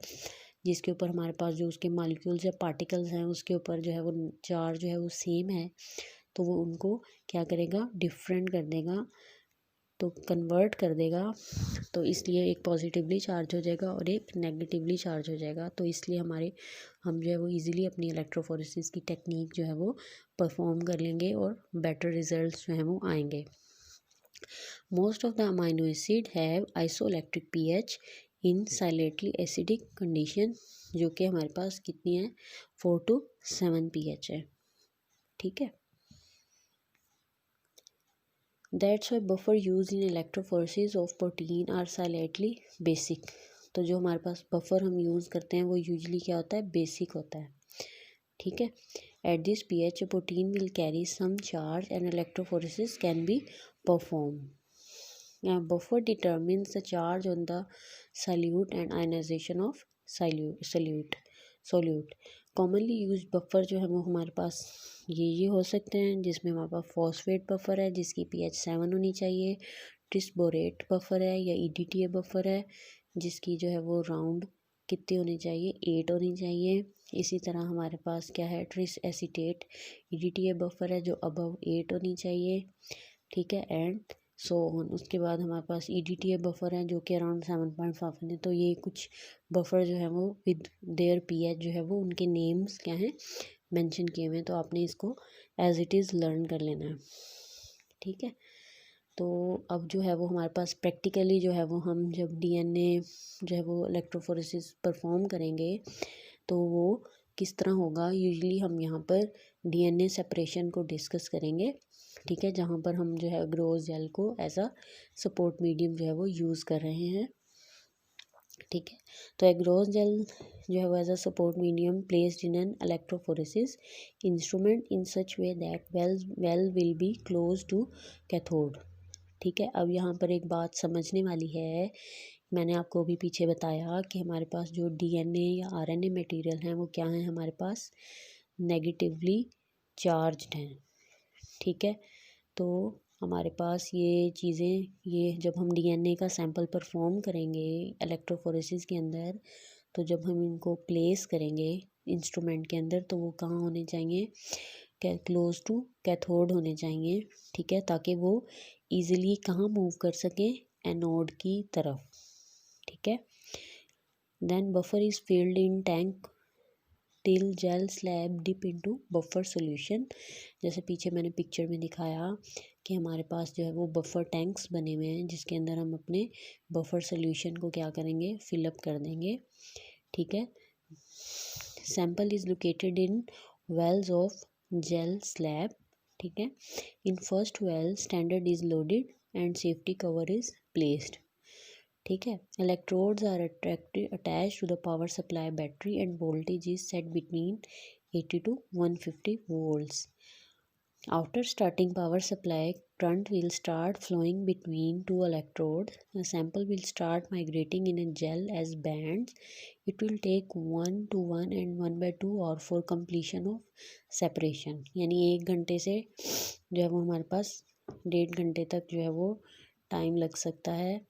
जिसके ऊपर हमारे पास जो उसके मॉलिक्यूल्स या पार्टिकल्स हैं उसके ऊपर जो है वो चार्ज जो है वो सेम है, तो वो उनको क्या करेगा, डिफरेंट कर देगा, तो कन्वर्ट कर देगा। तो इसलिए एक पॉजिटिवली चार्ज हो जाएगा और एक नेगेटिवली चार्ज हो जाएगा। तो इसलिए हम जो है वो इजीली अपनी इलेक्ट्रोफोरेसिस की टेक्निक जो है वो परफॉर्म कर लेंगे और बेटर रिजल्ट्स जो हैं वो आएंगे। Most of the amino acid have isoelectric pH in silently acidic condition, जो कि हमारे पास कितनी है, 4 to 7 pH है। ठीक है, that's why buffer use in electrophoresis of protein are silently basic. तो जो हमारे पास बफर हम यूज़ करते हैं वो यूजली क्या होता है, बेसिक होता है। ठीक है, at this pH protein will carry some charge and electrophoresis can be perform. Buffer determines the charge on the solute and ionization of solute. Commonly use buffer जो है वो हमारे पास ये हो सकते हैं, जिसमें हमारे पास फॉस्फेट बफर है जिसकी pH 7 होनी चाहिए, ट्रिसबोरेट बफर है या EDTA बफर है जिसकी जो है वो राउंड कितनी होनी चाहिए, 8 होनी चाहिए। इसी तरह हमारे पास क्या है, ट्रिस एसीटेट EDTA बफर है जो अबव 8 होनी चाहिए। ठीक है, एंड सो उसके बाद हमारे पास EDTA बफर है जो कि अराउंड 7.5 है। तो ये कुछ बफर जो है वो विद देयर pH जो है वो उनके नेम्स क्या हैं, मेंशन किए हुए हैं, तो आपने इसको एज इट इज़ लर्न कर लेना है। ठीक है, तो अब जो है वो हमारे पास प्रैक्टिकली जो है वो हम जब DNA जो है वो इलेक्ट्रोफोरेसिस परफॉर्म करेंगे तो वो किस तरह होगा, यूजुअली हम यहाँ पर DNA सेपरेशन को डिस्कस करेंगे। ठीक है, जहाँ पर हम जो है एग्रोस जेल को एज अ सपोर्ट मीडियम जो है वो यूज़ कर रहे हैं। ठीक है, तो एग्रोस जेल जो है वो as a support medium placed in an electrophoresis instrument in such way that well will be close to cathode. ठीक है, अब यहाँ पर एक बात समझने वाली है, मैंने आपको भी पीछे बताया कि हमारे पास जो DNA या RNA मटेरियल हैं वो क्या हैं, हमारे पास नेगेटिवली चार्ज्ड हैं। ठीक है, तो हमारे पास ये चीज़ें, ये जब हम DNA का सैंपल परफॉर्म करेंगे इलेक्ट्रोफोरेसिस के अंदर, तो जब हम इनको प्लेस करेंगे इंस्ट्रूमेंट के अंदर तो वो कहाँ होने चाहिए, क्लोज टू कैथोड होने चाहिए। ठीक है, ताकि वो इजीली कहाँ मूव कर सकें, एनोड की तरफ। ठीक है, Then buffer is filled in tank till gel slab dip into buffer solution। जैसे पीछे मैंने पिक्चर में दिखाया कि हमारे पास जो है वो बफर टैंक्स बने हुए हैं जिसके अंदर हम अपने बफर सोल्यूशन को क्या करेंगे, फिलअप कर देंगे। ठीक है। Sample is located in wells of gel slab. ठीक है। In first well standard is loaded and safety cover is placed. ठीक है। Electrodes are attach to the power supply battery and voltage is set between 80 to 150 volts। After starting power supply, current will start flowing between two electrodes. The sample will start migrating in a gel as bands. It will take 1:1 and 1/2 or for completion of separation। यानी 1 घंटे से जो है वो हमारे पास 1.5 घंटे तक जो है वो टाइम लग सकता है,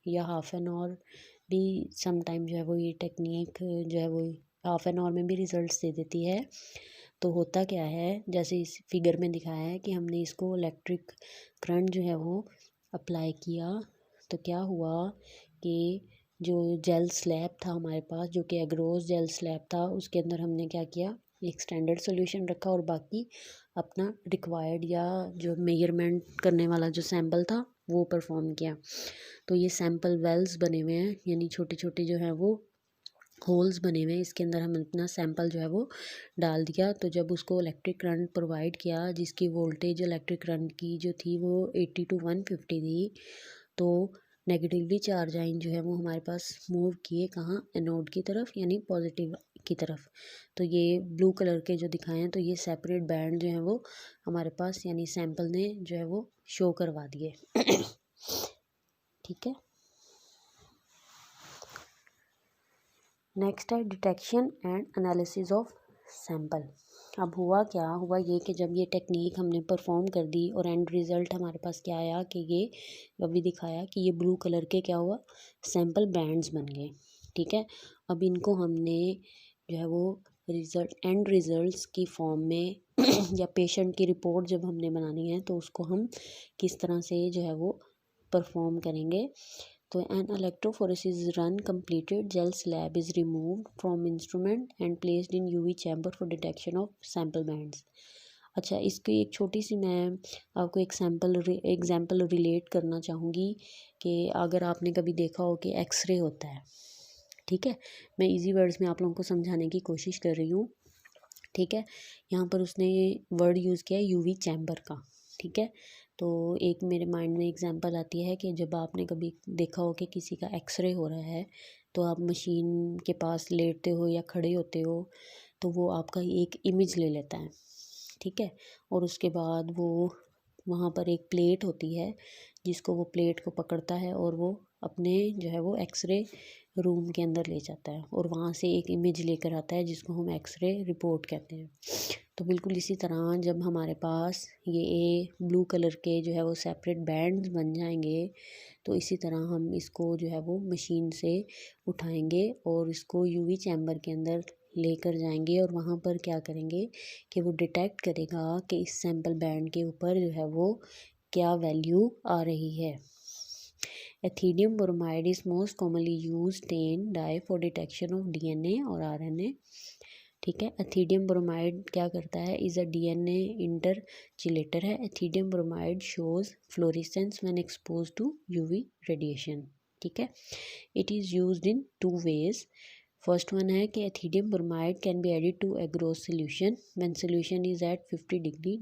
या हाफ एन आवर भी समटाइम जो है वो ये टेक्निक जो है वो हाफ एन आवर में भी रिजल्ट्स दे देती है। तो होता क्या है, जैसे इस फिगर में दिखाया है कि हमने इसको इलेक्ट्रिक करंट जो है वो अप्लाई किया, तो क्या हुआ कि जो जेल स्लैब था हमारे पास, जो कि एग्रोस जेल स्लैब था, उसके अंदर हमने क्या किया, एक स्टैंडर्ड सॉल्यूशन रखा और बाकी अपना रिक्वायर्ड या जो मेजरमेंट करने वाला जो सैंपल था वो परफॉर्म किया। तो ये सैंपल वेल्स बने हुए हैं, यानी छोटे छोटे जो हैं वो होल्स बने हुए हैं, इसके अंदर हम अपना सैंपल जो है वो डाल दिया। तो जब उसको इलेक्ट्रिक करंट प्रोवाइड किया, जिसकी वोल्टेज इलेक्ट्रिक करंट की जो थी वो 80 to 150 थी, तो नेगेटिवली चार्ज आइन जो है वो हमारे पास मूव किए कहाँ, एनोड की तरफ, यानी पॉजिटिव की तरफ। तो ये ब्लू कलर के जो दिखाए हैं, तो ये सेपरेट बैंड जो है वो हमारे पास यानी सैंपल ने जो है वो शो करवा दिए। ठीक है। नेक्स्ट है detection and analysis of sample. अब हुआ क्या, हुआ ये कि जब ये टेक्निक हमने परफॉर्म कर दी और एंड रिज़ल्ट हमारे पास क्या आया कि ये अभी दिखाया कि ये ब्लू कलर के क्या हुआ, सैंपल बैंड्स बन गए। ठीक है। अब इनको हमने जो है वो एंड रिज़ल्ट्स की फॉर्म में या पेशेंट की रिपोर्ट जब हमने बनानी है तो उसको हम किस तरह से जो है वो परफॉर्म करेंगे। तो an electrophoresis is run completed gel slab is removed from instrument and placed in UV chamber for detection of sample bands। अच्छा, इसकी एक छोटी सी मैं आपको एक एग्जाम्पल रिलेट करना चाहूँगी कि अगर आपने कभी देखा हो कि एक्सरे होता है। ठीक है। मैं इजी वर्ड्स में आप लोगों को समझाने की कोशिश कर रही हूँ। ठीक है। यहाँ पर उसने वर्ड यूज़ किया यूवी चैम्बर का। ठीक है। तो एक मेरे माइंड में एग्जांपल आती है कि जब आपने कभी देखा हो कि किसी का एक्सरे हो रहा है, तो आप मशीन के पास लेटते हो या खड़े होते हो, तो वो आपका एक इमेज ले लेता है। ठीक है। और उसके बाद वो वहाँ पर एक प्लेट होती है जिसको वो प्लेट को पकड़ता है और वो अपने जो है वो एक्सरे रूम के अंदर ले जाता है और वहाँ से एक इमेज लेकर आता है जिसको हम एक्सरे रिपोर्ट कहते हैं। तो बिल्कुल इसी तरह जब हमारे पास ये ब्लू कलर के जो है वो सेपरेट बैंड्स बन जाएंगे, तो इसी तरह हम इसको जो है वो मशीन से उठाएंगे और इसको यूवी चैम्बर के अंदर लेकर जाएंगे और वहाँ पर क्या करेंगे कि वो डिटेक्ट करेगा कि इस सैंपल बैंड के ऊपर जो है वो क्या वैल्यू आ रही है। Ethidium bromide is most commonly use stain dye for detection of DNA और आरएनए। ठीक है। एथिडियम ब्रोमाइड क्या करता है, इज़ अ डीएनए इंटरचिलेटर है। Ethidium bromide shows fluorescence when expose to UV radiation. ठीक है। It is used in 2 ways। First one है कि ethidium bromide can be added to agarose solution when solution is at 50 degree